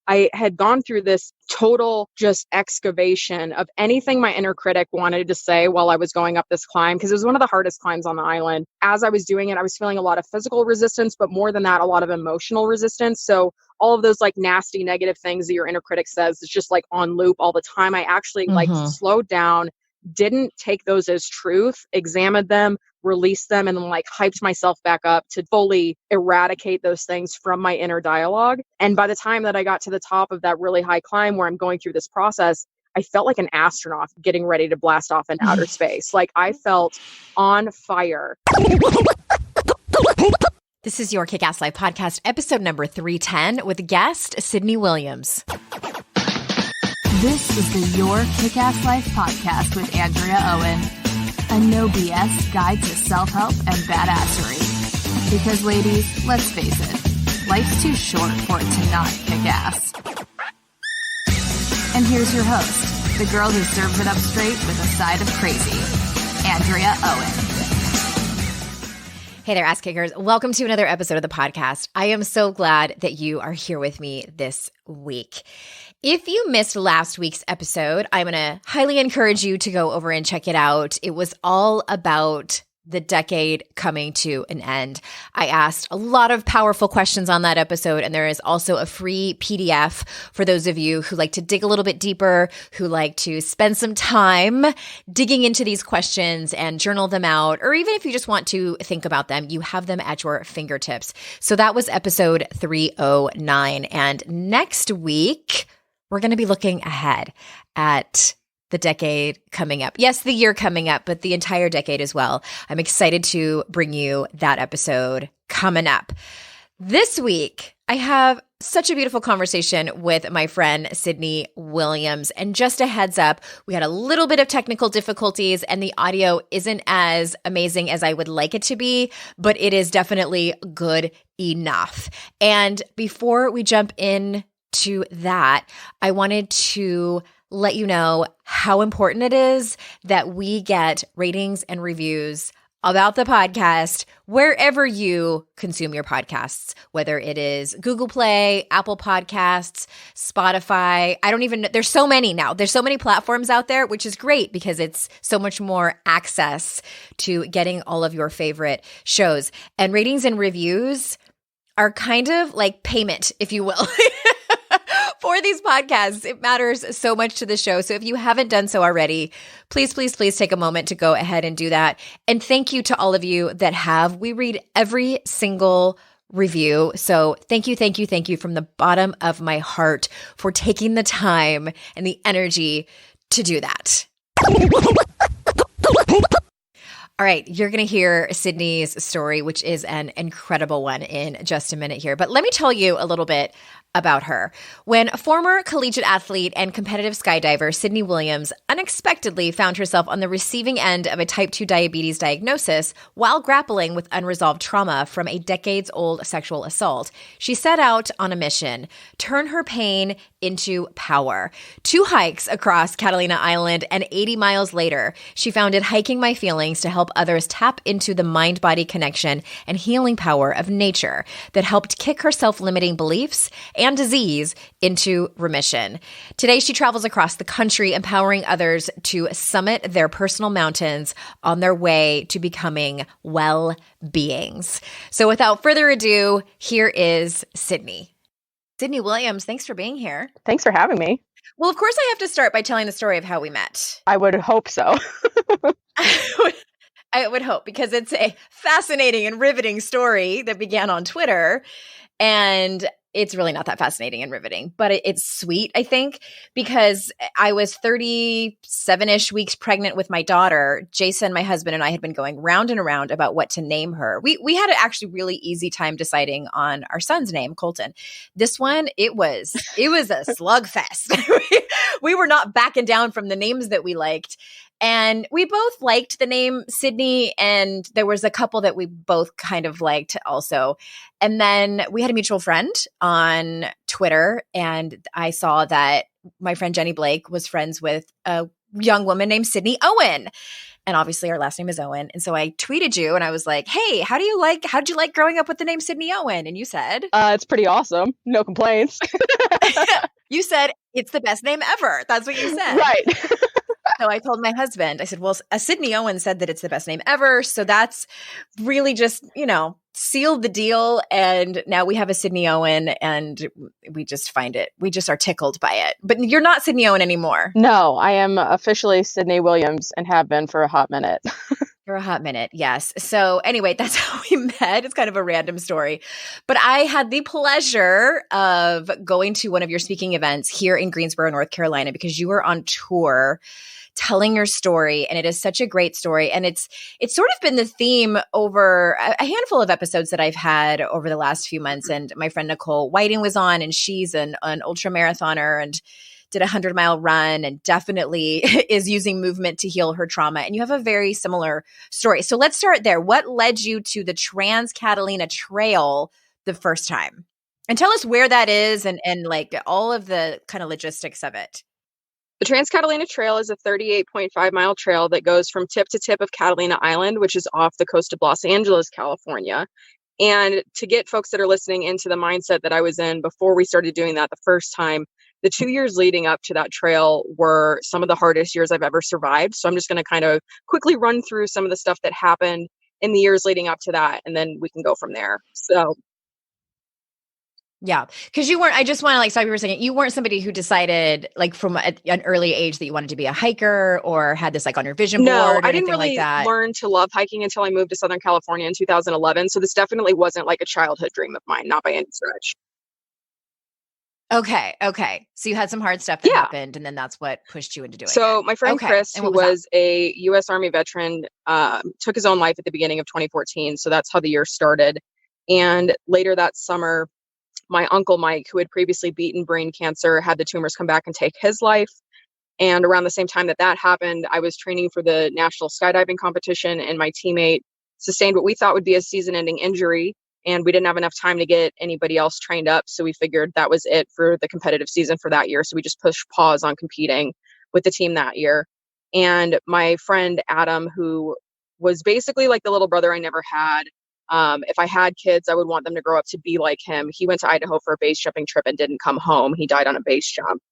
I had gone through this total just excavation of anything my inner critic wanted to say while I was going up this climb, because it was one of the hardest climbs on the island. As I was doing it, I was feeling a lot of physical resistance, but more than that, a lot of emotional resistance. So all of those like nasty negative things that your inner critic says, it's just like on loop all the time. I actually like slowed down, didn't take those as truth, examined them, released them, and then like hyped myself back up to fully eradicate those things from my inner dialogue. And by the time that I got to the top of that really high climb where I'm going through this process, I felt like an astronaut getting ready to blast off into outer space. Like I felt on fire. This is your Kick-Ass Life podcast, episode number 310 with guest Sydney Williams. This is the Your Kick-Ass Life podcast with Andrea Owen, a no BS guide to self-help and badassery. Because ladies, let's face it, life's too short for it to not kick ass. And here's your host, the girl who serves it up straight with a side of crazy, Andrea Owen. Hey there, ass kickers. Welcome to another episode of the podcast. I am so glad that you are here with me this week. If you missed last week's episode, I'm going to highly encourage you to go over and check it out. It was all about the decade coming to an end. I asked a lot of powerful questions on that episode, and there is also a free PDF for those of you who like to dig a little bit deeper, who like to spend some time digging into these questions and journal them out, or even if you just want to think about them, you have them at your fingertips. So that was episode 309. And next week, we're going to be looking ahead at the decade coming up. Yes, the year coming up, but the entire decade as well. I'm excited to bring you that episode coming up. This week, I have such a beautiful conversation with my friend Sydney Williams. And just a heads up, we had a little bit of technical difficulties and the audio isn't as amazing as I would like it to be, but it is definitely good enough. And before we jump in to that, I wanted to let you know how important it is that we get ratings and reviews about the podcast wherever you consume your podcasts, whether it is Google Play, Apple Podcasts, Spotify. There's so many now. There's so many platforms out there, which is great because it's so much more access to getting all of your favorite shows. And ratings and reviews are kind of like payment, if you will. For these podcasts, it matters so much to the show. So if you haven't done so already, please, please, please take a moment to go ahead and do that. And thank you to all of you that have. We read every single review. So thank you from the bottom of my heart for taking the time and the energy to do that. All right, you're going to hear Sydney's story, which is an incredible one, in just a minute here. But let me tell you a little bit about her. When a former collegiate athlete and competitive skydiver, Sydney Williams, unexpectedly found herself on the receiving end of a type 2 diabetes diagnosis while grappling with unresolved trauma from a decades-old sexual assault, she set out on a mission: turn her pain into power. 2 hikes across Catalina Island, and 80 miles later, she founded Hiking My Feelingsto to help others tap into the mind-body connection and healing power of nature that helped kick her self-limiting beliefs and disease into remission. Today, she travels across the country, empowering others to summit their personal mountains on their way to becoming well-beings. So without further ado, here is Sydney. Sydney Williams, thanks for being here. Thanks for having me. Well, of course, I have to start by telling the story of how we met. I would hope so. I would hope, because it's a fascinating and riveting story that began on Twitter. And it's really not that fascinating and riveting, but it's sweet, I think, because I was 37-ish weeks pregnant with my daughter. Jason, my husband, and I had been going round and around about what to name her. We had an actually really easy time deciding on our son's name, Colton. This one, it was a slugfest. We were not backing down from the names that we liked. And we both liked the name Sydney, and there was a couple that we both kind of liked also. And then we had a mutual friend on Twitter, and I saw that my friend Jenny Blake was friends with a young woman named Sydney Owen. And obviously our last name is Owen. And so I tweeted you and I was like, hey, how'd you like growing up with the name Sydney Owen? And you said, it's pretty awesome. No complaints. You said it's the best name ever. That's what you said. Right. So I told my husband, I said, well, Sydney Owen said that it's the best name ever. So that's really just, sealed the deal. And now we have a Sydney Owen and we just are tickled by it. But you're not Sydney Owen anymore. No, I am officially Sydney Williams and have been for a hot minute. For a hot minute, yes. So anyway, that's how we met. It's kind of a random story. But I had the pleasure of going to one of your speaking events here in Greensboro, North Carolina, because you were on tour telling your story. And it is such a great story. And it's sort of been the theme over a handful of episodes that I've had over the last few months. And my friend Nicole Whiting was on, and she's an ultra marathoner and did a 100-mile run and definitely is using movement to heal her trauma. And you have a very similar story. So let's start there. What led you to the Trans-Catalina Trail the first time? And tell us where that is and like all of the kind of logistics of it. The Trans-Catalina Trail is a 38.5-mile trail that goes from tip to tip of Catalina Island, which is off the coast of Los Angeles, California. And to get folks that are listening into the mindset that I was in before we started doing that the first time, the 2 years leading up to that trail were some of the hardest years I've ever survived. So I'm just going to kind of quickly run through some of the stuff that happened in the years leading up to that, and then we can go from there. So yeah, because you weren't, I just want to stop you for a second. You weren't somebody who decided from an early age that you wanted to be a hiker or had this on your vision board or I didn't really like that. learn to love hiking until I moved to Southern California in 2011. So this definitely wasn't like a childhood dream of mine, not by any stretch. Okay. So you had some hard stuff that happened, and then that's what pushed you into doing it. So my friend Chris, who was a U.S. Army veteran, took his own life at the beginning of 2014. So that's how the year started. And later that summer, my uncle Mike, who had previously beaten brain cancer, had the tumors come back and take his life. And around the same time that happened, I was training for the national skydiving competition, and my teammate sustained what we thought would be a season-ending injury. And we didn't have enough time to get anybody else trained up. So we figured that was it for the competitive season for that year. So we just pushed pause on competing with the team that year. And my friend Adam, who was basically like the little brother I never had, if I had kids, I would want them to grow up to be like him. He went to Idaho for a base jumping trip and didn't come home. He died on a base jump.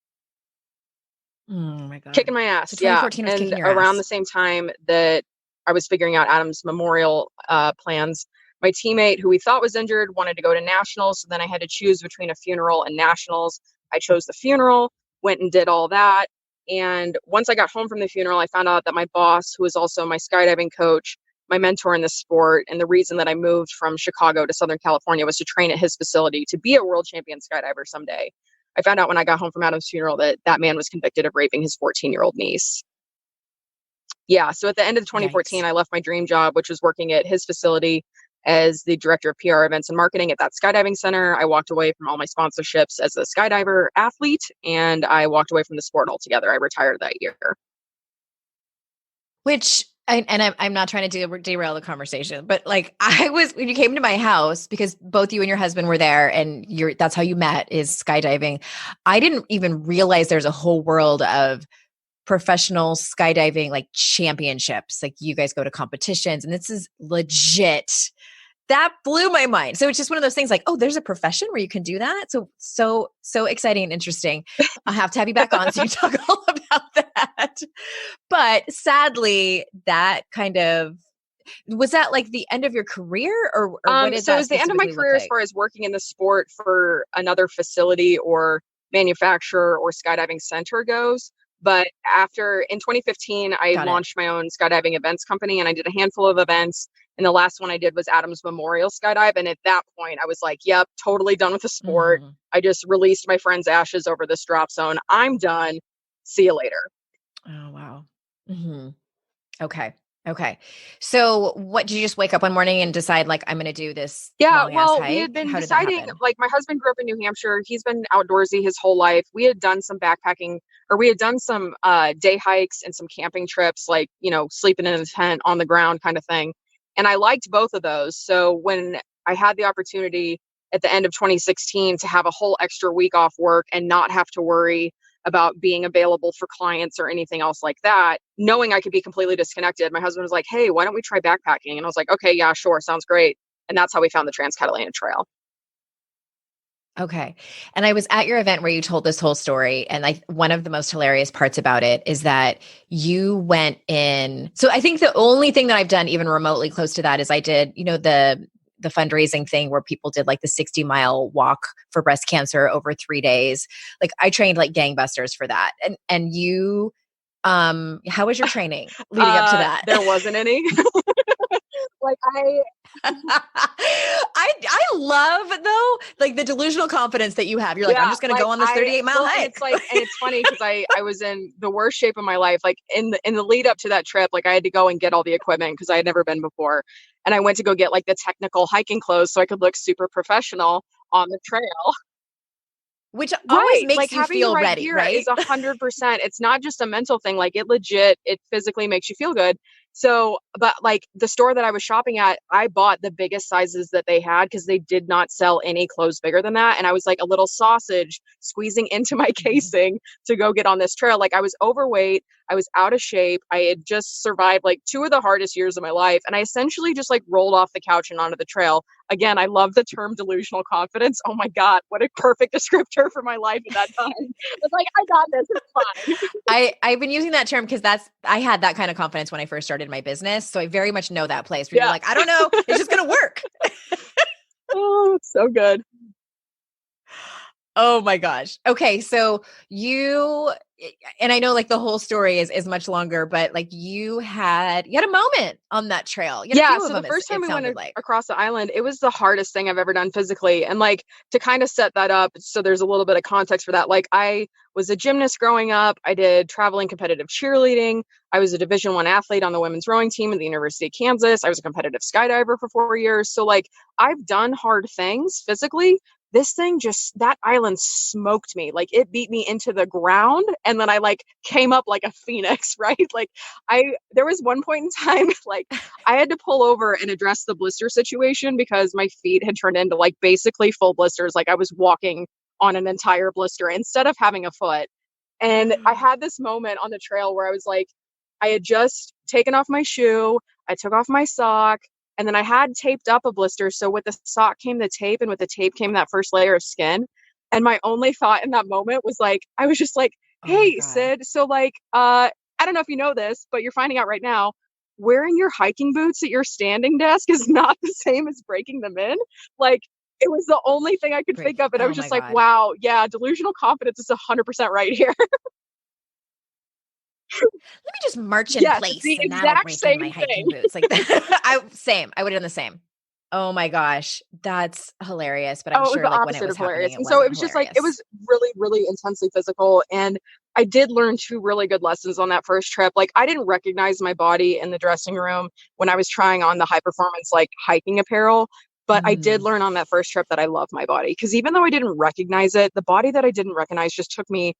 Oh my God. Kicking my ass. So 2014 was kicking your ass. Around the same time that I was figuring out Adam's memorial plans, my teammate, who we thought was injured, wanted to go to nationals. So then I had to choose between a funeral and nationals. I chose the funeral, went and did all that. And once I got home from the funeral, I found out that my boss, who was also my skydiving coach, my mentor in the sport, and the reason that I moved from Chicago to Southern California was to train at his facility to be a world champion skydiver someday. I found out when I got home from Adam's funeral that that man was convicted of raping his 14-year-old niece. Yeah, so at the end of 2014, I left my dream job, which was working at his facility as the director of PR events and marketing at that skydiving center. I walked away from all my sponsorships as a skydiver athlete, and I walked away from the sport altogether. I retired that year. Which, I'm not trying to derail the conversation, but when you came to my house, because both you and your husband were there and that's how you met, is skydiving. I didn't even realize there's a whole world of professional skydiving, championships. You guys go to competitions, and this is legit. That blew my mind. So it's just one of those things oh, there's a profession where you can do that. So exciting and interesting. I'll have to have you back on so you talk all about that. But sadly, that kind of, was that the end of your career or what did so that it was the end of my career as far as working in the sport for another facility or manufacturer or skydiving center goes. But in 2015, I launched my own skydiving events company, and I did a handful of events. And the last one I did was Adam's Memorial Skydive. And at that point, I was like, yep, totally done with the sport. Mm-hmm. I just released my friend's ashes over this drop zone. I'm done. See you later. Oh, wow. Mm-hmm. Okay. So what, did you just wake up one morning and decide I'm going to do this? Yeah, well, we had been deciding, my husband grew up in New Hampshire. He's been outdoorsy his whole life. We had done some backpacking, or we had done some day hikes and some camping trips, sleeping in a tent on the ground kind of thing. And I liked both of those. So when I had the opportunity at the end of 2016 to have a whole extra week off work and not have to worry about being available for clients or anything else like that, knowing I could be completely disconnected, my husband was like, hey, why don't we try backpacking? And I was like, okay, yeah, sure. Sounds great. And that's how we found the Trans-Catalina Trail. Okay. And I was at your event where you told this whole story. And like one of the most hilarious parts about it is that you went in. So I think the only thing that I've done even remotely close to that is I did, the fundraising thing where people did like the 60-mile walk for breast cancer over 3 days. Like I trained like gangbusters for that. And you, how was your training leading up to that? There wasn't any. Like I love though, like the delusional confidence that you have. You're like, I'm just going to go on this 38-mile hike. And it's funny because I was in the worst shape of my life. Like in the lead up to that trip, like I had to go and get all the equipment because I had never been before. And I went to go get like the technical hiking clothes so I could look super professional on the trail. Which always makes like you feel ready, right? Is 100%. It's not just a mental thing. Like it physically makes you feel good. So, but like the store that I was shopping at, I bought the biggest sizes that they had because they did not sell any clothes bigger than that. And I was like a little sausage squeezing into my casing to go get on this trail. Like I was overweight. I was out of shape. I had just survived like 2 of the hardest years of my life. And I essentially just like rolled off the couch and onto the trail. Again, I love the term delusional confidence. Oh my God, what a perfect descriptor for my life at that time. It's like, I got this, it's fine. I've been using that term because I had that kind of confidence when I first started my business. So I very much know that place where you're like, I don't know, it's just going to work. Oh, so good. Oh my gosh. Okay. So and I know like the whole story is much longer, but like you had a moment on that trail. So the first time we went across the island, it was the hardest thing I've ever done physically. And like to kind of set that up, so there's a little bit of context for that. Like I was a gymnast growing up. I did traveling competitive cheerleading. I was a Division I athlete on the women's rowing team at the University of Kansas. I was a competitive skydiver for 4 years. So like I've done hard things physically. This thing that island smoked me. Like it beat me into the ground. And then I like came up like a phoenix, right? Like there was one point in time, like I had to pull over and address the blister situation because my feet had turned into like basically full blisters. Like I was walking on an entire blister instead of having a foot. And I had this moment on the trail where I was like, I had just taken off my shoe. I took off my sock. And then I had taped up a blister. So with the sock came the tape, and with the tape came that first layer of skin. And my only thought in that moment was like, I was just like, hey, Sid, so like, I don't know if you know this, but you're finding out right now, wearing your hiking boots at your standing desk is not the same as breaking them in. Like, it was the only thing I could think of. And I was just like, wow, yeah, delusional confidence is 100% right here. Let me just march in place and that'll break in my hiking boots. Like that. I would have done the same. Oh my gosh, that's hilarious. But I'm sure like when it was hilarious. And so it was just like, it was really, really intensely physical. And I did learn 2 really good lessons on that first trip. Like I didn't recognize my body in the dressing room when I was trying on the high performance, like hiking apparel. But I did learn on that first trip that I love my body. Because even though I didn't recognize it, the body that I didn't recognize just took me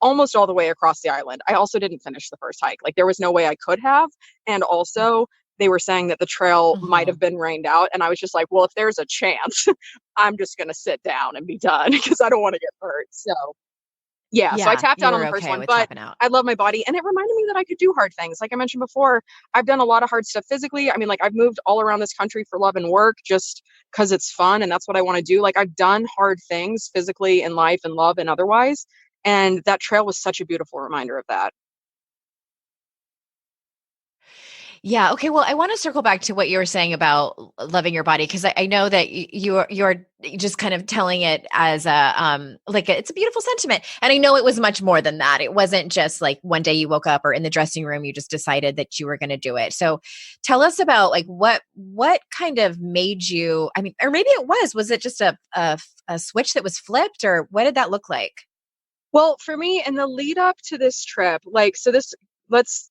almost all the way across the island. I also didn't finish the first hike. Like there was no way I could have. And also they were saying that the trail might have been rained out. And I was just like, well, if there's a chance, I'm just going to sit down and be done because I don't want to get hurt. So yeah, so I tapped out on the first one, but I love my body. And it reminded me that I could do hard things. Like I mentioned before, I've done a lot of hard stuff physically. I mean, like I've moved all around this country for love and work just because it's fun. And that's what I want to do. Like I've done hard things physically in life and love and otherwise. And that trail was such a beautiful reminder of that. Yeah. Okay. Well, I want to circle back to what you were saying about loving your body, because I know that you're just kind of telling it as it's a beautiful sentiment. And I know it was much more than that. It wasn't just like one day you woke up or in the dressing room, you just decided that you were going to do it. So tell us about like what kind of made you, I mean, or maybe was it just a switch that was flipped, or what did that look like? Well, for me, in the lead up to this trip, let's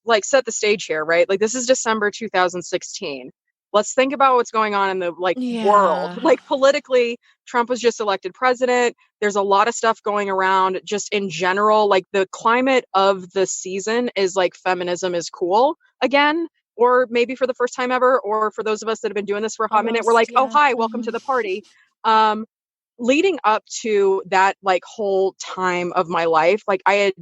like set the stage here, right? Like this is December 2016. Let's think about what's going on in the world. Like politically, Trump was just elected president. There's a lot of stuff going around just in general. Like the climate of the season is like feminism is cool again, or maybe for the first time ever, or for those of us that have been doing this for a hot minute, we're like, oh, hi, welcome to the party. Leading up to that like whole time of my life, like I had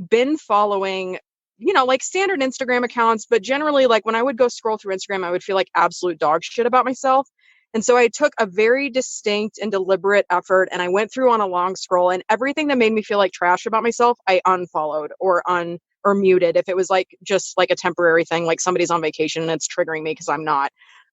been following, like standard Instagram accounts, but generally like when I would go scroll through Instagram, I would feel like absolute dog shit about myself. And so I took a very distinct and deliberate effort and I went through on a long scroll, and everything that made me feel like trash about myself, I unfollowed or muted if it was like just like a temporary thing, like somebody's on vacation and it's triggering me because I'm not.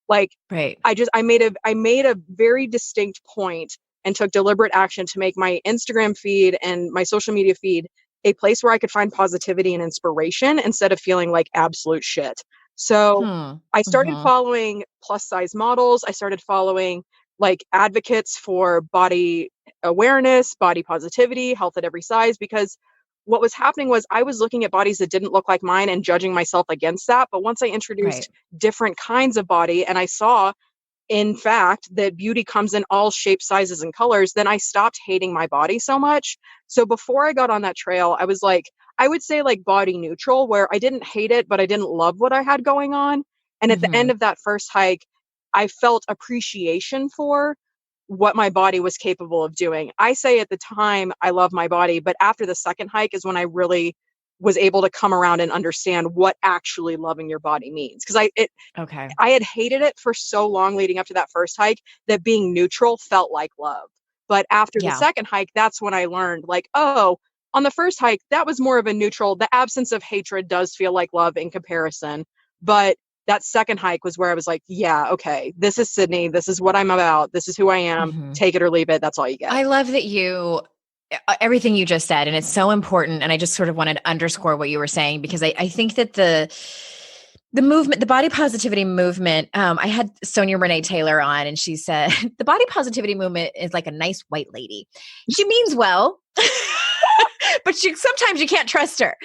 Like Right. I made a very distinct point and took deliberate action to make my Instagram feed and my social media feed a place where I could find positivity and inspiration instead of feeling like absolute shit. So I started following plus size models. I started following like advocates for body awareness, body positivity, health at every size, because what was happening was I was looking at bodies that didn't look like mine and judging myself against that. But once I introduced different kinds of body and I saw, in fact, that beauty comes in all shapes, sizes, and colors, then I stopped hating my body so much. So before I got on that trail, I was like, I would say like body neutral, where I didn't hate it, but I didn't love what I had going on. And at the end of that first hike, I felt appreciation for what my body was capable of doing. I say at the time, I love my body, but after the second hike is when I really was able to come around and understand what actually loving your body means. Because I had hated it for so long leading up to that first hike that being neutral felt like love. But after the second hike, that's when I learned like, oh, on the first hike, that was more of a neutral. The absence of hatred does feel like love in comparison. But that second hike was where I was like, yeah, okay, this is Sydney. This is what I'm about. This is who I am. Take it or leave it. That's all you get. I love that everything you just said, and it's so important. And I just sort of wanted to underscore what you were saying, because I think that the movement, the body positivity movement, I had Sonia Renee Taylor on, and she said, the body positivity movement is like a nice white lady. She means well, but sometimes you can't trust her.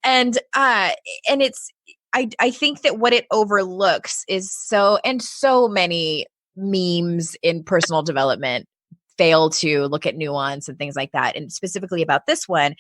And I think that what it overlooks is so many memes in personal development fail to look at nuance and things like that. And specifically about this one,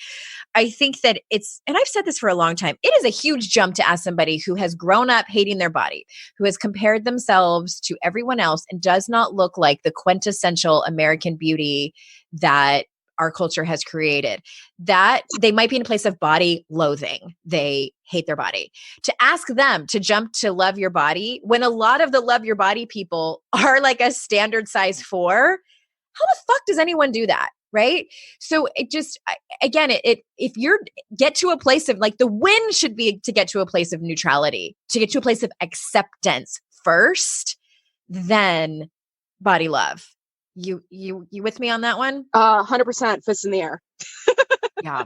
I think that and I've said this for a long time, it is a huge jump to ask somebody who has grown up hating their body, who has compared themselves to everyone else and does not look like the quintessential American beauty that our culture has created, that they might be in a place of body loathing. They hate their body. To ask them to jump to love your body, when a lot of the love your body people are like a standard size 4, how the fuck does anyone do that? Right? So it just, again, if you're get to a place of like, the win should be to get to a place of neutrality, to get to a place of acceptance first, then body love. You with me on that one? 100% fists in the air. Yeah.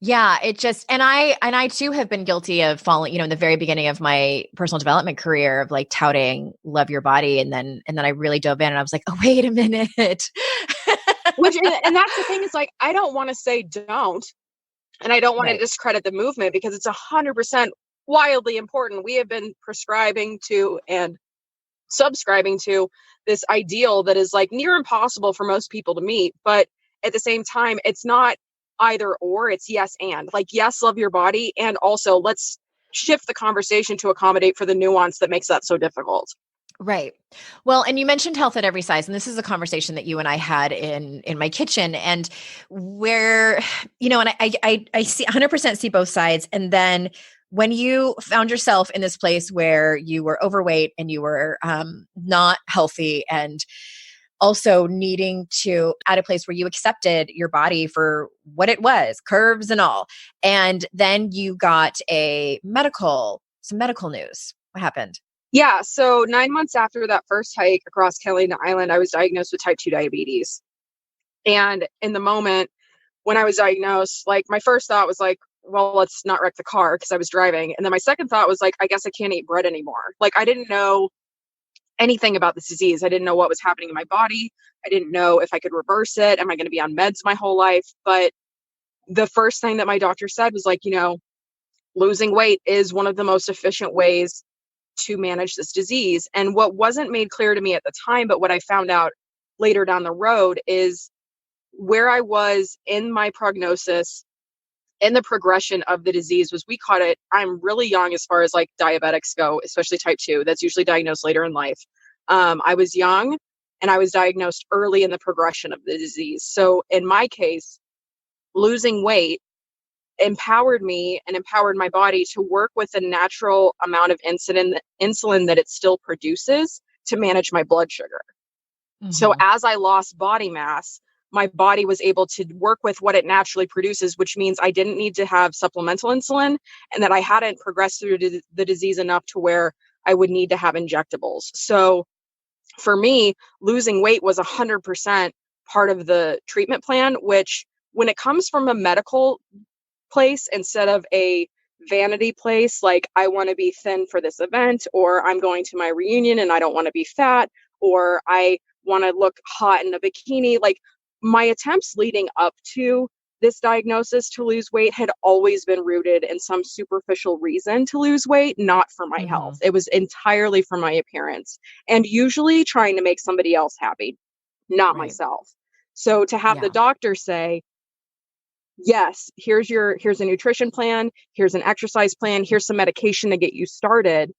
Yeah. It just, and I too have been guilty of falling, in the very beginning of my personal development career, of like touting love your body. And then I really dove in and I was like, oh, wait a minute. And that's the thing, is like, I don't want to say don't, and I don't want to discredit the movement, because it's 100% wildly important. We have been prescribing to and subscribing to this ideal that is like near impossible for most people to meet. But at the same time, it's not either or, it's yes and. Like, yes, love your body, and also let's shift the conversation to accommodate for the nuance that makes that so difficult. Right. Well, and you mentioned health at every size, and this is a conversation that you and I had in my kitchen, and where, and I see 100% see both sides. And then when you found yourself in this place where you were overweight and you were not healthy, and also needing to at a place where you accepted your body for what it was, curves and all, and then you got some medical news. What happened? Yeah. So 9 months after that first hike across Catalina Island, I was diagnosed with type 2 diabetes. And in the moment when I was diagnosed, like, my first thought was like, well, let's not wreck the car, because I was driving. And then my second thought was like, I guess I can't eat bread anymore. Like, I didn't know anything about this disease. I didn't know what was happening in my body. I didn't know if I could reverse it. Am I going to be on meds my whole life? But the first thing that my doctor said was like, losing weight is one of the most efficient ways to manage this disease. And what wasn't made clear to me at the time, but what I found out later down the road, is where I was in my prognosis and the progression of the disease was, we caught it, I'm really young as far as like diabetics go, especially type 2. That's usually diagnosed later in life. I was young and I was diagnosed early in the progression of the disease. So in my case, losing weight empowered me and empowered my body to work with the natural amount of insulin that it still produces to manage my blood sugar. So Mm-hmm. as I lost body mass, my body was able to work with what it naturally produces, which means I didn't need to have supplemental insulin, and that I hadn't progressed through the disease enough to where I would need to have injectables. So for me, losing weight was 100% part of the treatment plan, which when it comes from a medical place instead of a vanity place, like I want to be thin for this event, or I'm going to my reunion and I don't want to be fat, or I want to look hot in a bikini. Like my attempts leading up to this diagnosis to lose weight had always been rooted in some superficial reason to lose weight, not for my Mm-hmm. health. It was entirely for my appearance, and usually trying to make somebody else happy, not Right. myself. So to have the Yeah. doctor say, yes, here's a nutrition plan, here's an exercise plan, here's some medication to get you started.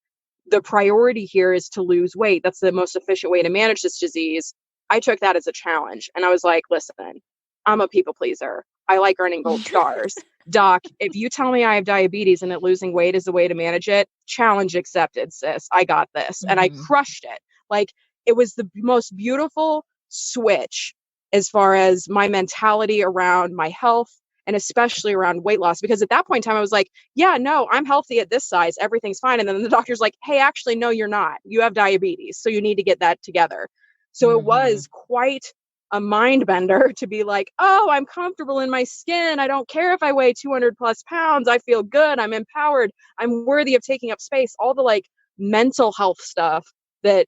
The priority here is to lose weight. That's the most efficient way to manage this disease. I took that as a challenge. And I was like, listen, I'm a people pleaser. I like earning gold stars. Doc, if you tell me I have diabetes and that losing weight is the way to manage it, challenge accepted, sis. I got this. And I Mm-hmm. crushed it. Like it was the most beautiful switch as far as my mentality around my health and especially around weight loss. Because at that point in time, I was like, yeah, no, I'm healthy at this size. Everything's fine. And then the doctor's like, hey, actually, no, you're not. You have diabetes. So you need to get that together. So it Mm-hmm. was quite a mind bender to be like, oh, I'm comfortable in my skin. I don't care if I weigh 200 plus pounds. I feel good. I'm empowered. I'm worthy of taking up space. All the like mental health stuff that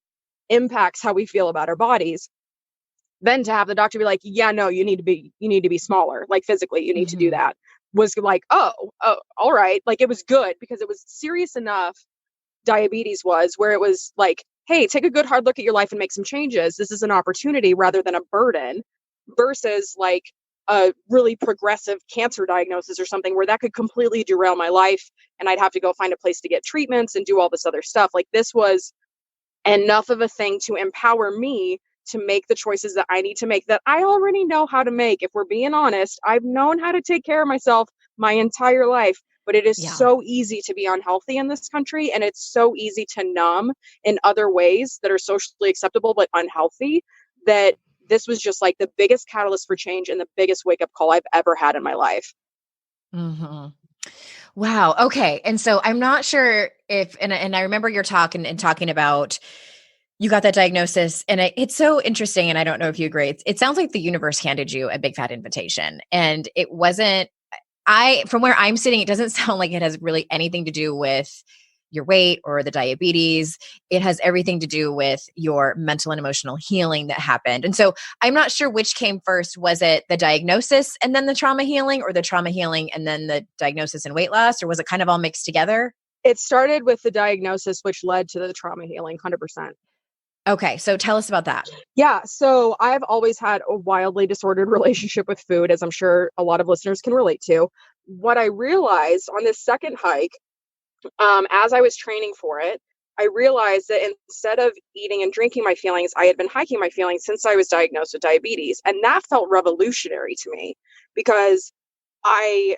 impacts how we feel about our bodies. Then to have the doctor be like, yeah, no, you need to be smaller, like physically, you need to do Mm-hmm. that, was like, oh, all right. Like it was good because it was serious enough. Diabetes was where it was like, hey, take a good hard look at your life and make some changes. This is an opportunity rather than a burden, versus like a really progressive cancer diagnosis or something where that could completely derail my life and I'd have to go find a place to get treatments and do all this other stuff. Like this was enough of a thing to empower me to make the choices that I need to make that I already know how to make. If we're being honest, I've known how to take care of myself my entire life, but it is Yeah. so easy to be unhealthy in this country. And it's so easy to numb in other ways that are socially acceptable, but unhealthy, that this was just like the biggest catalyst for change and the biggest wake up call I've ever had in my life. Mm-hmm. Wow. Okay. And so I'm not sure if, and I remember you're talking about you got that diagnosis, and it's so interesting. And I don't know if you agree. It sounds like the universe handed you a big fat invitation, and it wasn't. From where I'm sitting, it doesn't sound like it has really anything to do with your weight or the diabetes. It has everything to do with your mental and emotional healing that happened. And so I'm not sure which came first. Was it the diagnosis and then the trauma healing, or the trauma healing and then the diagnosis and weight loss, or was it kind of all mixed together? It started with the diagnosis, which led to the trauma healing, 100%. Okay. So tell us about that. Yeah, so I've always had a wildly disordered relationship with food, as I'm sure a lot of listeners can relate to. What I realized on this second hike, as I was training for it, I realized that instead of eating and drinking my feelings, I had been hiking my feelings since I was diagnosed with diabetes. And that felt revolutionary to me because I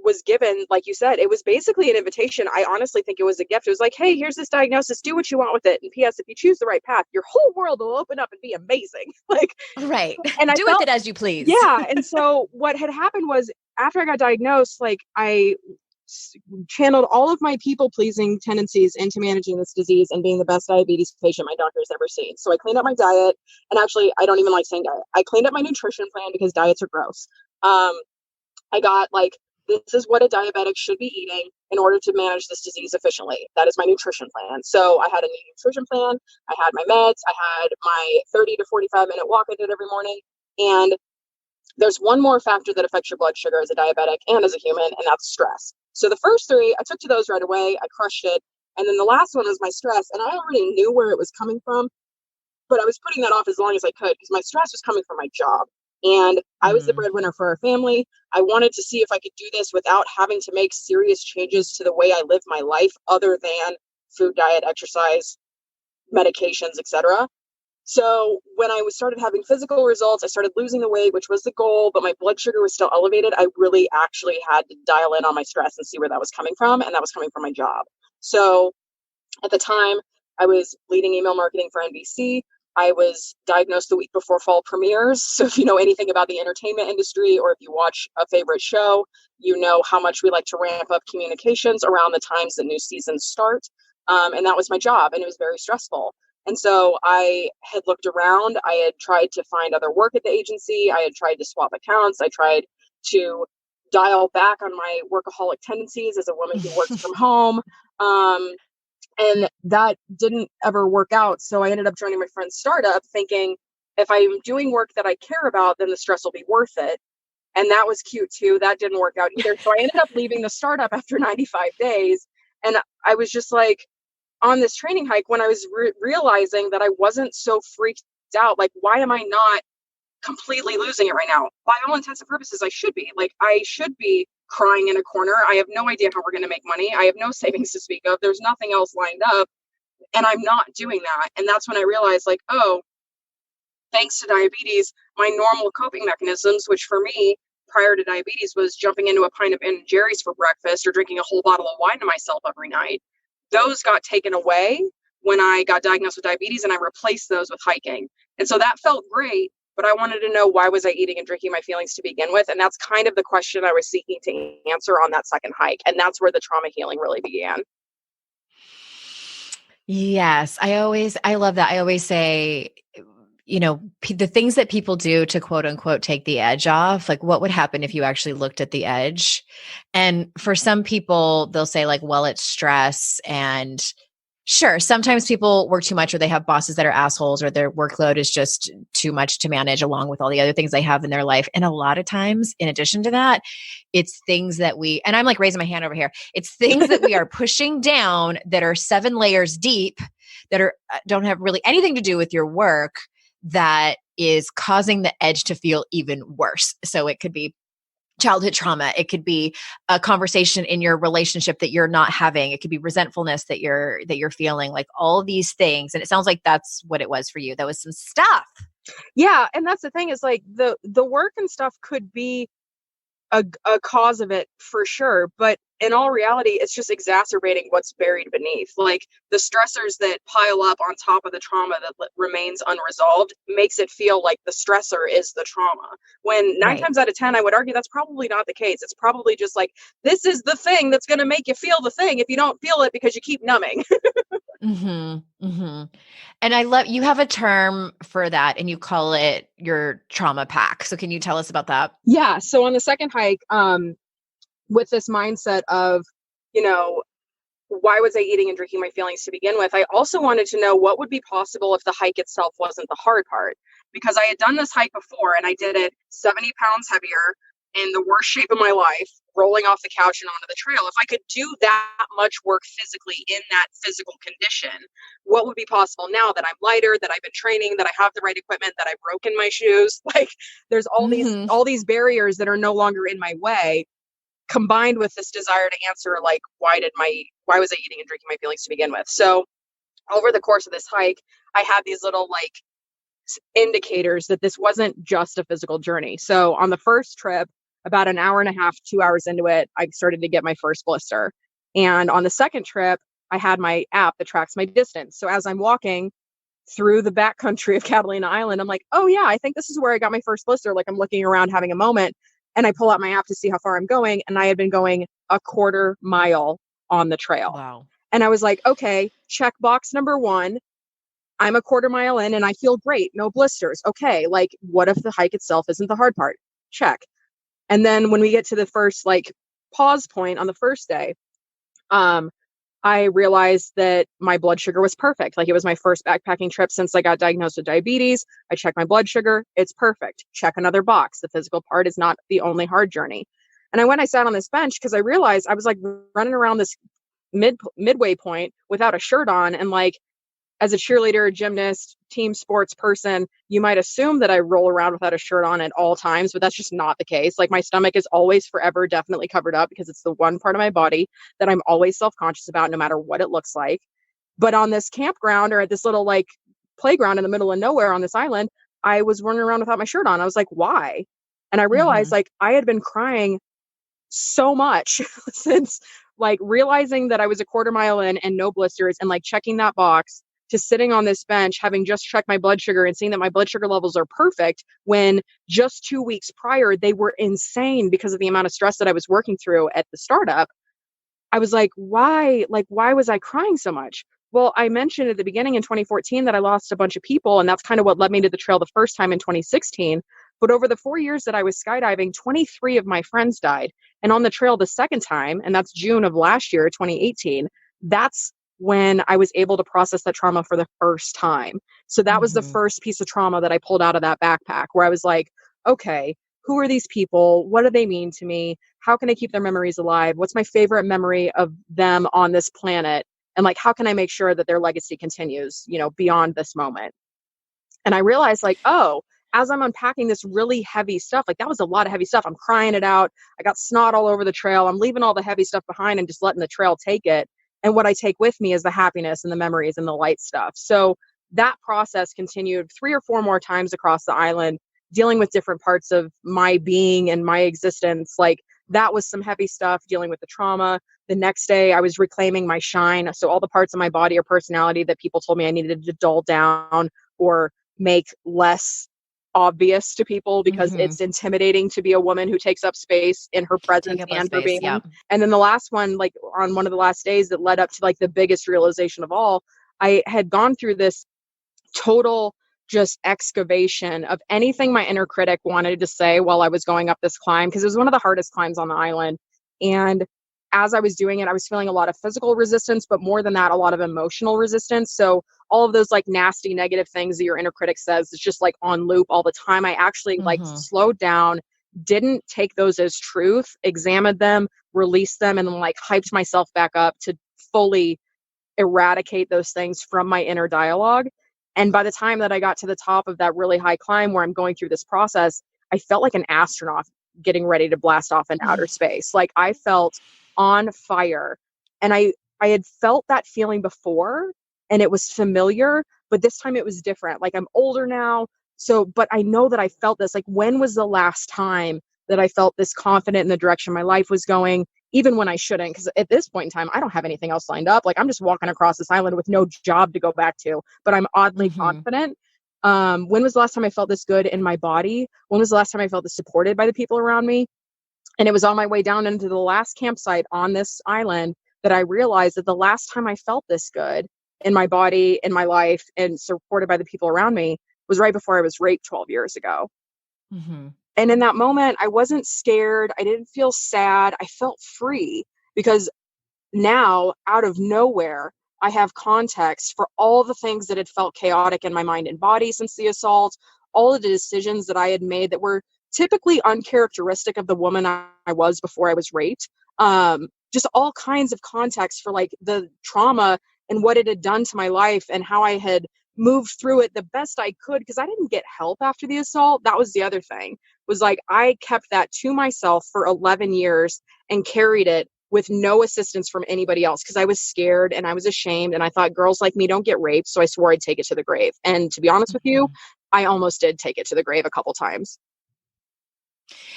was given, like you said, it was basically an invitation. I honestly think it was a gift. It was like, hey, here's this diagnosis. Do what you want with it. And P.S., if you choose the right path, your whole world will open up and be amazing. Like, Right. and I Do with felt, it as you please. yeah. And so what had happened was after I got diagnosed, like I channeled all of my people pleasing tendencies into managing this disease and being the best diabetes patient my doctor's ever seen. So I cleaned up my diet, and actually, I don't even like saying diet. I cleaned up my nutrition plan because diets are gross. I got like, this is what a diabetic should be eating in order to manage this disease efficiently. That is my nutrition plan. So I had a new nutrition plan. I had my meds. I had my 30 to 45-minute walk I did every morning. And there's one more factor that affects your blood sugar as a diabetic and as a human, and that's stress. So the first three, I took to those right away. I crushed it. And then the last one was my stress. And I already knew where it was coming from, but I was putting that off as long as I could because my stress was coming from my job. And I was the Mm. breadwinner for our family. I wanted to see if I could do this without having to make serious changes to the way I live my life other than food, diet, exercise, medications, etc. So when I started having physical results, I started losing the weight, which was the goal, but my blood sugar was still elevated. I really actually had to dial in on my stress and see where that was coming from. And that was coming from my job. So at the time, I was leading email marketing for NBC. I was diagnosed the week before fall premieres. So if you know anything about the entertainment industry, or if you watch a favorite show, you know how much we like to ramp up communications around the times that new seasons start. And that was my job, and it was very stressful. And so I had looked around. I had tried to find other work at the agency. I had tried to swap accounts. I tried to dial back on my workaholic tendencies as a woman who works from home. And that didn't ever work out. So I ended up joining my friend's startup thinking, if I'm doing work that I care about, then the stress will be worth it. And that was cute too. That didn't work out either. So I ended up leaving the startup after 95 days. And I was just like, on this training hike, when I was realizing that I wasn't so freaked out, like, why am I not completely losing it right now? By all intents and purposes, I should be. Like, I should be crying in a corner. I have no idea how we're going to make money. I have no savings to speak of. There's nothing else lined up. And I'm not doing that. And that's when I realized, like, oh, thanks to diabetes, my normal coping mechanisms, which for me, prior to diabetes, was jumping into a pint of Ben & Jerry's for breakfast or drinking a whole bottle of wine to myself every night. Those got taken away when I got diagnosed with diabetes, and I replaced those with hiking. And so that felt great, but I wanted to know, why was I eating and drinking my feelings to begin with? And that's kind of the question I was seeking to answer on that second hike. And that's where the trauma healing really began. Yes. I love that. I always say, the things that people do to quote unquote take the edge off, like what would happen if you actually looked at the edge? And for some people, they'll say like, well, it's stress. And sure, sometimes people work too much, or they have bosses that are assholes, or their workload is just too much to manage along with all the other things they have in their life. And a lot of times, in addition to that, it's things that and I'm like raising my hand over here, it's things that we are pushing down that are 7 layers deep, that don't have really anything to do with your work, that is causing the edge to feel even worse. So it could be childhood trauma. It could be a conversation in your relationship that you're not having. It could be resentfulness that you're feeling, like all these things. And it sounds like that's what it was for you. That was some stuff. Yeah. And that's the thing, is like the work and stuff could be a cause of it for sure. But in all reality, it's just exacerbating what's buried beneath. Like the stressors that pile up on top of the trauma that remains unresolved makes it feel like the stressor is the trauma. When 9 times out of 10, I would argue that's probably not the case. It's probably just like, this is the thing that's going to make you feel the thing if you don't feel it because you keep numbing. Mm-hmm, mm-hmm. And I love, you have a term for that, and you call it your trauma pack. So can you tell us about that? Yeah. So on the second hike, with this mindset of, why was I eating and drinking my feelings to begin with? I also wanted to know what would be possible if the hike itself wasn't the hard part, because I had done this hike before and I did it 70 pounds heavier, in the worst shape of my life, rolling off the couch and onto the trail. If I could do that much work physically in that physical condition, what would be possible now that I'm lighter, that I've been training, that I have the right equipment, that I've broken my shoes? Like there's all these barriers that are no longer in my way, combined with this desire to answer, like, why was I eating and drinking my feelings to begin with? So over the course of this hike, I had these little like indicators that this wasn't just a physical journey. So on the first trip, about an hour and a half, 2 hours into it, I started to get my first blister. And on the second trip, I had my app that tracks my distance. So as I'm walking through the backcountry of Catalina Island, I'm like, oh yeah, I think this is where I got my first blister. Like I'm looking around having a moment, and I pull out my app to see how far I'm going. And I had been going a 1/4 mile on the trail. Wow. And I was like, okay, check box number 1. I'm a 1/4 mile in and I feel great. No blisters. Okay. Like what if the hike itself isn't the hard part? Check. And then when we get to the first like pause point on the first day, I realized that my blood sugar was perfect. Like it was my first backpacking trip since I got diagnosed with diabetes. I checked my blood sugar. It's perfect. Check another box. The physical part is not the only hard journey. And I sat on this bench because I realized I was like running around this midway point without a shirt on. And like, as a cheerleader, gymnast, team sports person, you might assume that I roll around without a shirt on at all times, but that's just not the case. Like my stomach is always forever definitely covered up because it's the one part of my body that I'm always self-conscious about no matter what it looks like. But on this campground or at this little like playground in the middle of nowhere on this island, I was running around without my shirt on. I was like, why? And I realized like I had been crying so much since like realizing that I was a 1/4 mile in and no blisters and like checking that box. to sitting on this bench, having just checked my blood sugar and seeing that my blood sugar levels are perfect when just 2 weeks prior, they were insane because of the amount of stress that I was working through at the startup. I was like, why was I crying so much? Well, I mentioned at the beginning in 2014 that I lost a bunch of people, and that's kind of what led me to the trail the first time in 2016. But over the 4 years that I was skydiving, 23 of my friends died. And on the trail the second time, and that's June of last year, 2018, that's when I was able to process that trauma for the first time. So that was the first piece of trauma that I pulled out of that backpack, where I was like, okay, who are these people? What do they mean to me? How can I keep their memories alive? What's my favorite memory of them on this planet? And like, how can I make sure that their legacy continues, beyond this moment? And I realized like, oh, as I'm unpacking this really heavy stuff, like that was a lot of heavy stuff. I'm crying it out. I got snot all over the trail. I'm leaving all the heavy stuff behind and just letting the trail take it. And what I take with me is the happiness and the memories and the light stuff. So that process continued 3 or 4 more times across the island, dealing with different parts of my being and my existence. Like that was some heavy stuff, dealing with the trauma. The next day I was reclaiming my shine. So all the parts of my body or personality that people told me I needed to dull down or make less obvious to people because it's intimidating to be a woman who takes up space in her presence and her being. Yeah. And then the last one, like on one of the last days that led up to like the biggest realization of all, I had gone through this total just excavation of anything my inner critic wanted to say while I was going up this climb, because it was one of the hardest climbs on the island. And as I was doing it, I was feeling a lot of physical resistance, but more than that, a lot of emotional resistance. So all of those like nasty negative things that your inner critic says is just like on loop all the time. I actually like slowed down, didn't take those as truth, examined them, released them, and like hyped myself back up to fully eradicate those things from my inner dialogue. And by the time that I got to the top of that really high climb where I'm going through this process, I felt like an astronaut getting ready to blast off in outer space. Like I felt on fire. And I had felt that feeling before and it was familiar, but this time it was different. Like I'm older now. So, but I know that I felt this. Like when was the last time that I felt this confident in the direction my life was going, even when I shouldn't? Because at this point in time, I don't have anything else lined up. Like I'm just walking across this island with no job to go back to, but I'm oddly confident. When was the last time I felt this good in my body? When was the last time I felt this supported by the people around me? And it was on my way down into the last campsite on this island that I realized that the last time I felt this good in my body, in my life, and supported by the people around me was right before I was raped 12 years ago. And in that moment, I wasn't scared. I didn't feel sad. I felt free because now, out of nowhere, I have context for all the things that had felt chaotic in my mind and body since the assault, all of the decisions that I had made that were typically uncharacteristic of the woman I was before I was raped. Just all kinds of context for like the trauma and what it had done to my life and how I had moved through it the best I could, because I didn't get help after the assault. That was the other thing, was like I kept that to myself for 11 years and carried it with no assistance from anybody else because I was scared and I was ashamed and I thought girls like me don't get raped, so I swore I'd take it to the grave. And to be honest with you, I almost did take it to the grave a couple times.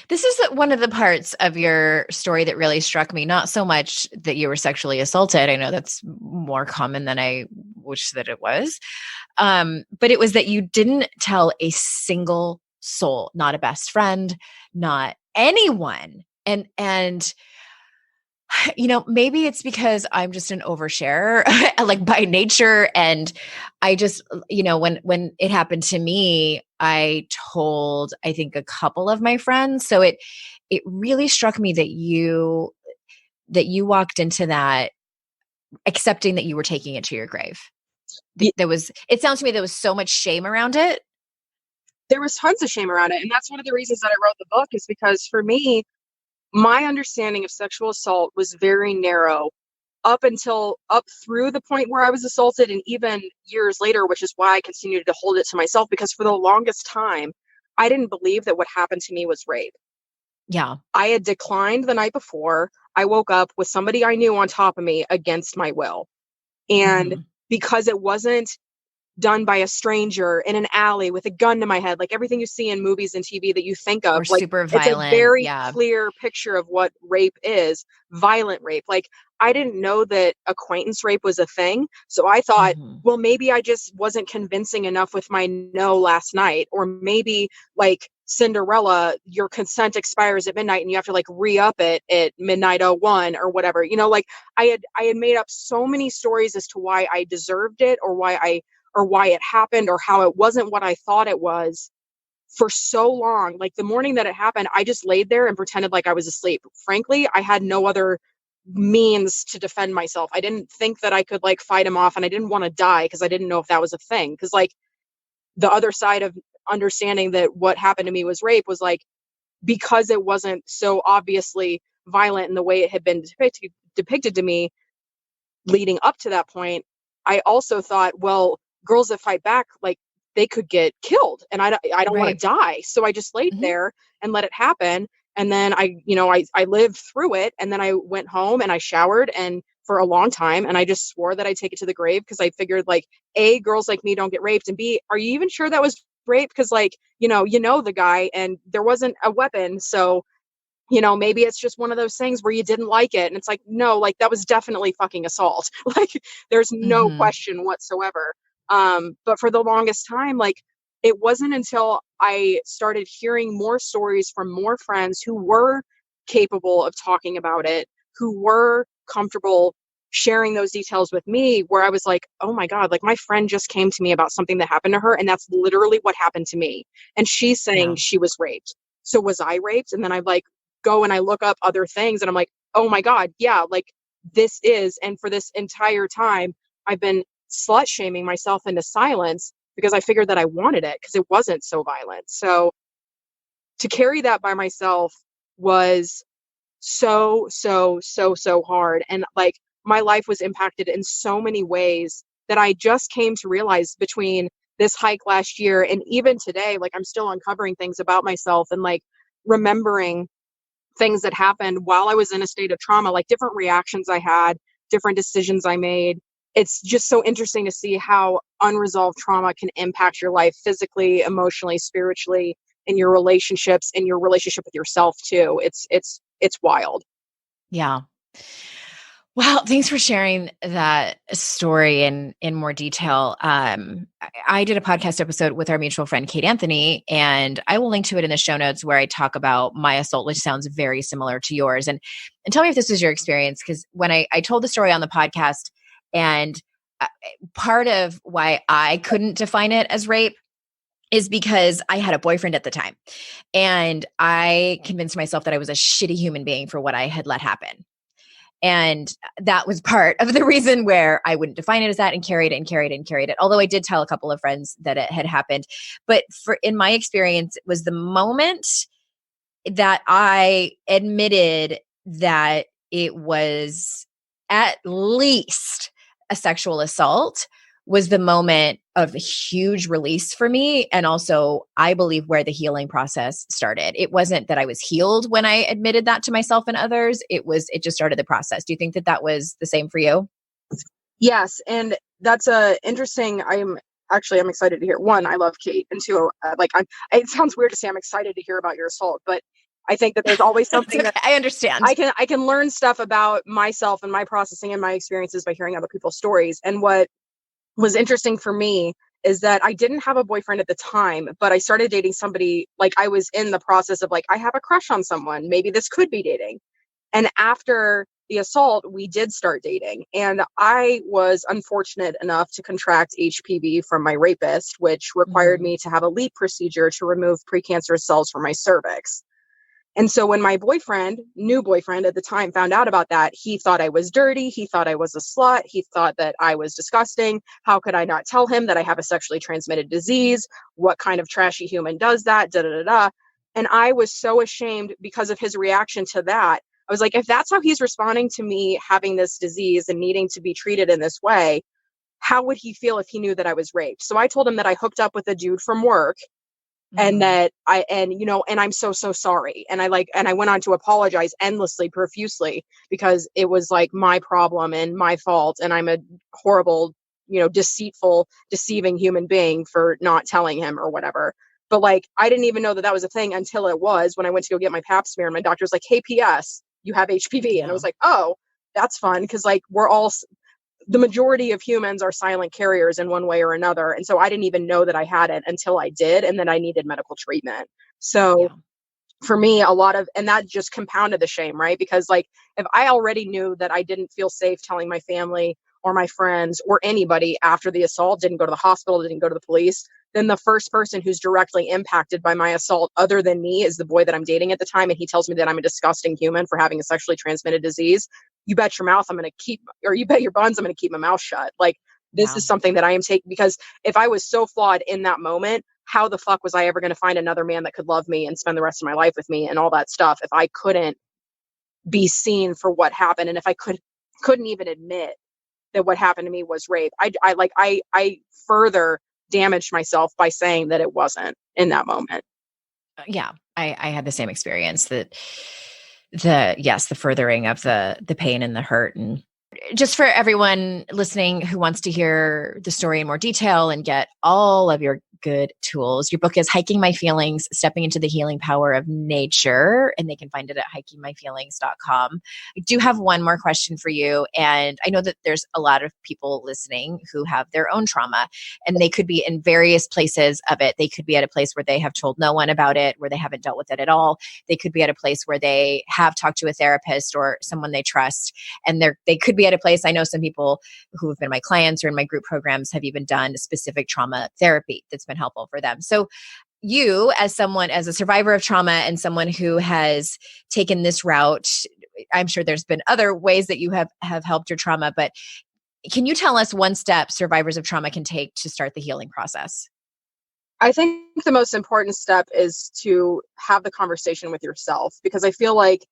This is one of the parts of your story that really struck me. Not so much that you were sexually assaulted. I know that's more common than I wish that it was. But it was that you didn't tell a single soul, not a best friend, not anyone. And maybe it's because I'm just an oversharer, like by nature. And I just, when it happened to me, I told, I think, a couple of my friends. So it really struck me that you walked into that accepting that you were taking it to your grave. It sounds to me there was so much shame around it. There was tons of shame around it. And that's one of the reasons that I wrote the book, is because for me, my understanding of sexual assault was very narrow up through the point where I was assaulted, and even years later, which is why I continued to hold it to myself, because for the longest time, I didn't believe that what happened to me was rape. Yeah. I had declined the night before. I woke up with somebody I knew on top of me against my will. And because it wasn't done by a stranger in an alley with a gun to my head, like everything you see in movies and TV that you think of. Or Like, super it's a violent. very Yeah. clear picture of what rape is, violent rape. Like, I didn't know that acquaintance rape was a thing. So I thought, well, maybe I just wasn't convincing enough with my no last night. Or maybe like Cinderella, your consent expires at midnight and you have to like re-up it at midnight 01 or whatever. You know, like I had made up so many stories as to why I deserved it, or why it happened, or how it wasn't what I thought it was for so long. Like the morning that it happened, I just laid there and pretended like I was asleep. Frankly, I had no other means to defend myself. I didn't think that I could like fight him off, and I didn't want to die because I didn't know if that was a thing. Because like the other side of understanding that what happened to me was rape was like, because it wasn't so obviously violent in the way it had been depicted to me leading up to that point, I also thought, well, girls that fight back, like they could get killed, and I don't want to die. So I just laid there and let it happen. And then I lived through it. And then I went home and I showered and for a long time. And I just swore that I'd take it to the grave, because I figured like, A, girls like me don't get raped. And B, are you even sure that was rape? Because like, you know, the guy, and there wasn't a weapon. So, you know, maybe it's just one of those things where you didn't like it. And it's like, no, like that was definitely fucking assault. Like there's no question whatsoever. But for the longest time, like it wasn't until I started hearing more stories from more friends who were capable of talking about it, who were comfortable sharing those details with me, where I was like, oh my God, like my friend just came to me about something that happened to her, and that's literally what happened to me. And she's saying she was raped. So was I raped? And then I like go and I look up other things, and I'm like, oh my God, yeah, like this is. And for this entire time, I've been slut shaming myself into silence because I figured that I wanted it because it wasn't so violent. So to carry that by myself was so hard. And like my life was impacted in so many ways that I just came to realize between this hike last year and even today. Like I'm still uncovering things about myself and like remembering things that happened while I was in a state of trauma, like different reactions I had, different decisions I made. It's just so interesting to see how unresolved trauma can impact your life physically, emotionally, spiritually, in your relationships, in your relationship with yourself too. It's wild. Yeah. Wow. Thanks for sharing that story in more detail. I did a podcast episode with our mutual friend, Kate Anthony, and I will link to it in the show notes, where I talk about my assault, which sounds very similar to yours. And tell me if this was your experience, because when I told the story on the podcast, and part of why I couldn't define it as rape is because I had a boyfriend at the time, and I convinced myself that I was a shitty human being for what I had let happen. And that was part of the reason where I wouldn't define it as that, and carried it. Although I did tell a couple of friends that it had happened. But in my experience, it was the moment that I admitted that it was at least a sexual assault was the moment of a huge release for me. And also, I believe, where the healing process started. It wasn't that I was healed when I admitted that to myself and others. It just started the process. Do you think that was the same for you? Yes. And that's interesting. I'm excited to hear. One, I love Kate. And two, it sounds weird to say I'm excited to hear about your assault, but I think that there's always something okay. that I understand. I can learn stuff about myself and my processing and my experiences by hearing other people's stories. And what was interesting for me is that I didn't have a boyfriend at the time, but I started dating somebody. Like I was in the process of like, I have a crush on someone. Maybe this could be dating. And after the assault, we did start dating. And I was unfortunate enough to contract HPV from my rapist, which required me to have a LEEP procedure to remove precancerous cells from my cervix. And so when my new boyfriend at the time found out about that, he thought I was dirty. He thought I was a slut. He thought that I was disgusting. How could I not tell him that I have a sexually transmitted disease? What kind of trashy human does that? Da, da, da, da. And I was so ashamed because of his reaction to that. I was like, if that's how he's responding to me having this disease and needing to be treated in this way, how would he feel if he knew that I was raped? So I told him that I hooked up with a dude from work. And that and I'm so sorry. And I went on to apologize endlessly, profusely, because it was like my problem and my fault. And I'm a horrible deceitful, deceiving human being for not telling him or whatever. But like, I didn't even know that was a thing until it was, when I went to go get my pap smear and my doctor's like, hey, PS, you have HPV. And I was like, oh, that's fun. Cause like the majority of humans are silent carriers in one way or another. And so I didn't even know that I had it until I did. And then I needed medical treatment. So for me, and that just compounded the shame, right? Because like, if I already knew that I didn't feel safe telling my family or my friends or anybody after the assault, didn't go to the hospital, didn't go to the police, then the first person who's directly impacted by my assault other than me is the boy that I'm dating at the time. And he tells me that I'm a disgusting human for having a sexually transmitted disease. You bet your mouth you bet your buns I'm going to keep my mouth shut. Like, this is something that I am taking, because if I was so flawed in that moment, how the fuck was I ever going to find another man that could love me and spend the rest of my life with me and all that stuff if I couldn't be seen for what happened, and if I couldn't even admit that what happened to me was rape? I further damaged myself by saying that it wasn't in that moment. Yeah, I had the same experience, that the furthering of the pain and the hurt. And just for everyone listening who wants to hear the story in more detail and get all of your good tools, your book is Hiking My Feelings, Stepping into the Healing Power of Nature, and they can find it at hikingmyfeelings.com. I do have one more question for you. And I know that there's a lot of people listening who have their own trauma, and they could be in various places of it. They could be at a place where they have told no one about it, where they haven't dealt with it at all. They could be at a place where they have talked to a therapist or someone they trust. And they could be at a place, I know some people who have been my clients or in my group programs have even done specific trauma therapy that's been helpful for them. So you, as a survivor of trauma and someone who has taken this route, I'm sure there's been other ways that you have helped your trauma, but can you tell us one step survivors of trauma can take to start the healing process? I think the most important step is to have the conversation with yourself, because I feel like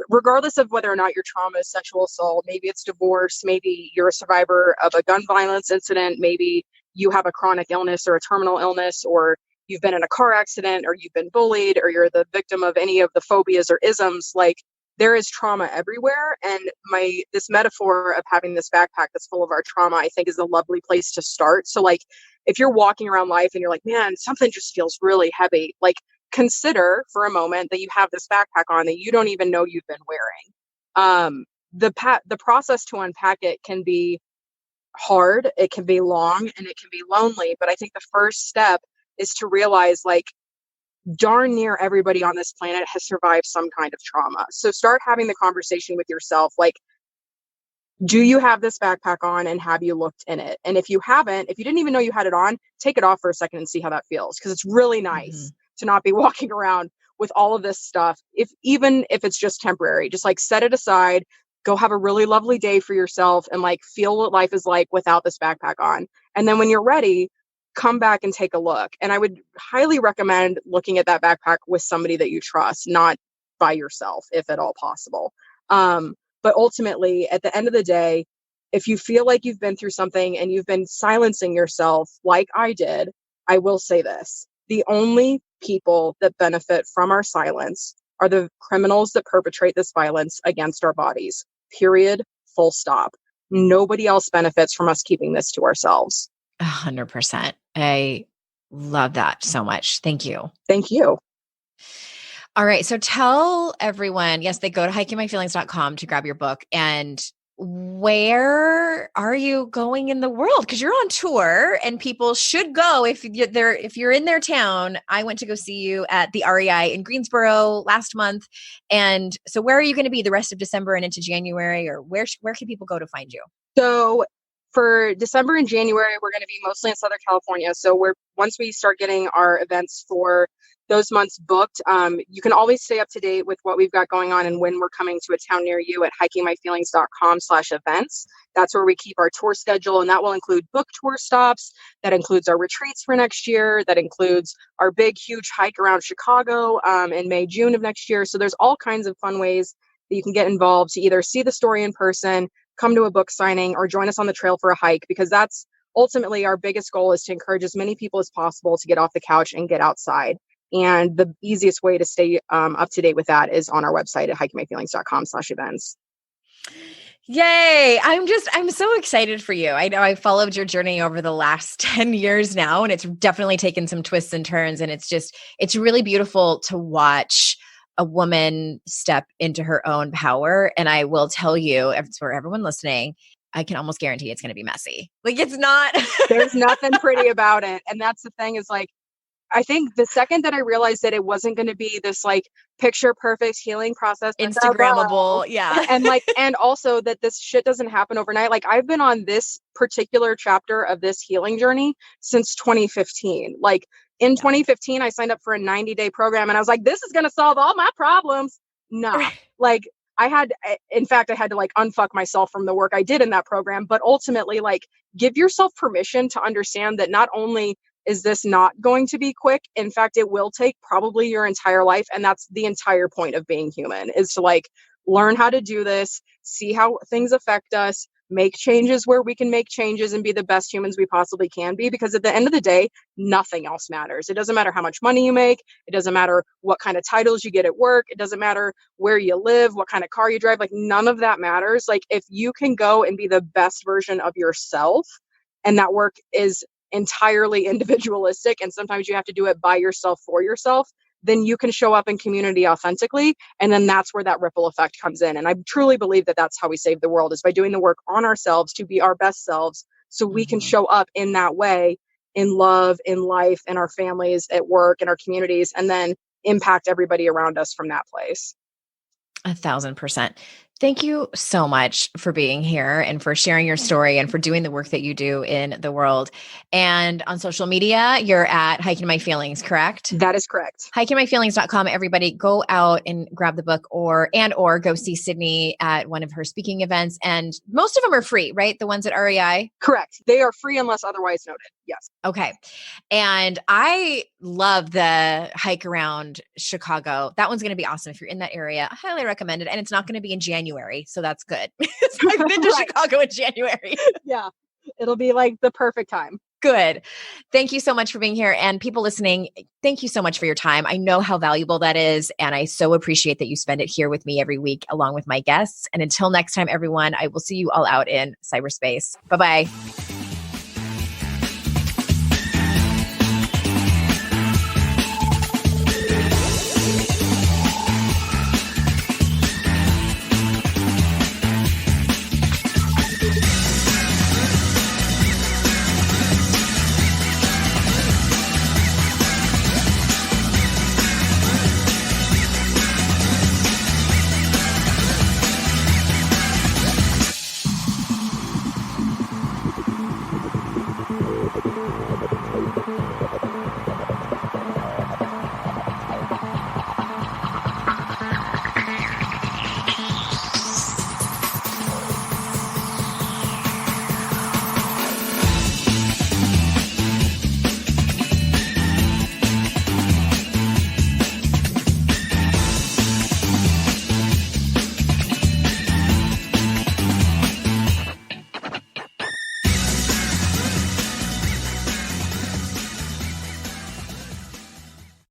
regardless of whether or not your trauma is sexual assault, maybe it's divorce, maybe you're a survivor of a gun violence incident, maybe you have a chronic illness or a terminal illness, or you've been in a car accident, or you've been bullied, or you're the victim of any of the phobias or isms, like, there is trauma everywhere. And this metaphor of having this backpack that's full of our trauma, I think, is a lovely place to start. So like, if you're walking around life and you're like, man, something just feels really heavy, like, consider for a moment that you have this backpack on that you don't even know you've been wearing. The process to unpack it can be hard, it can be long, and it can be lonely. But I think the first step is to realize, like, darn near everybody on this planet has survived some kind of trauma. So start having the conversation with yourself. Like, do you have this backpack on, and have you looked in it? And if you haven't, if you didn't even know you had it on, take it off for a second and see how that feels. Because it's really nice to not be walking around with all of this stuff. Even if it's just temporary, just like set it aside, go have a really lovely day for yourself, and like feel what life is like without this backpack on. And then when you're ready, come back and take a look. And I would highly recommend looking at that backpack with somebody that you trust, not by yourself, if at all possible. But ultimately, at the end of the day, if you feel like you've been through something and you've been silencing yourself like I did, I will say this: the only people that benefit from our silence are the criminals that perpetrate this violence against our bodies. Period. Full stop. Nobody else benefits from us keeping this to ourselves. 100%. I love that so much. Thank you. Thank you. All right. So tell everyone, yes, they go to hikingmyfeelings.com to grab your book. And where are you going in the world? Because you're on tour, and people should go if you're in their town. I went to go see you at the REI in Greensboro last month. And so where are you going to be the rest of December and into January, or where can people go to find you? So for December and January, we're going to be mostly in Southern California. So once we start getting our events for those months booked, you can always stay up to date with what we've got going on and when we're coming to a town near you at hikingmyfeelings.com/events. That's where we keep our tour schedule, and that will include book tour stops. That includes our retreats for next year. That includes our big, huge hike around Chicago in May, June of next year. So there's all kinds of fun ways that you can get involved to either see the story in person, come to a book signing, or join us on the trail for a hike, because that's ultimately our biggest goal, is to encourage as many people as possible to get off the couch and get outside. And the easiest way to stay up to date with that is on our website at hikingmyfeelings.com/events. Yay. I'm so excited for you. I know I followed your journey over the last 10 years now, and it's definitely taken some twists and turns. And it's really beautiful to watch a woman step into her own power. And I will tell you, for everyone listening, I can almost guarantee it's going to be messy. Like it's not. There's nothing pretty about it. And that's the thing is like, I think the second that I realized that it wasn't going to be this like picture perfect healing process, Instagrammable. Yeah. and also that this shit doesn't happen overnight. Like I've been on this particular chapter of this healing journey since 2015. Like in 2015, I signed up for a 90-day program and I was like, this is going to solve all my problems. No, like I had to like unfuck myself from the work I did in that program, but ultimately like give yourself permission to understand that not only is this not going to be quick? In fact, it will take probably your entire life. And that's the entire point of being human, is to like learn how to do this, see how things affect us, make changes where we can make changes and be the best humans we possibly can be. Because at the end of the day, nothing else matters. It doesn't matter how much money you make. It doesn't matter what kind of titles you get at work. It doesn't matter where you live, what kind of car you drive. Like none of that matters. Like if you can go and be the best version of yourself, and that work is entirely individualistic, and sometimes you have to do it by yourself for yourself, then you can show up in community authentically. And then that's where that ripple effect comes in. And I truly believe that that's how we save the world, is by doing the work on ourselves to be our best selves, so we can show up in that way, in love, in life, in our families, at work, in our communities, and then impact everybody around us from that place. 1,000%. Thank you so much for being here and for sharing your story and for doing the work that you do in the world. And on social media, you're at Hiking My Feelings, correct? That is correct. HikingMyFeelings.com. Everybody go out and grab the book or go see Sydney at one of her speaking events. And most of them are free, right? The ones at REI? Correct. They are free unless otherwise noted. Yes. Okay. And I love the hike around Chicago. That one's going to be awesome. If you're in that area, I highly recommend it. And it's not going to be in January. So that's good. I've been to Chicago in January. Yeah. It'll be like the perfect time. Good. Thank you so much for being here. And people listening, thank you so much for your time. I know how valuable that is. And I so appreciate that you spend it here with me every week, along with my guests. And until next time, everyone, I will see you all out in cyberspace. Bye-bye.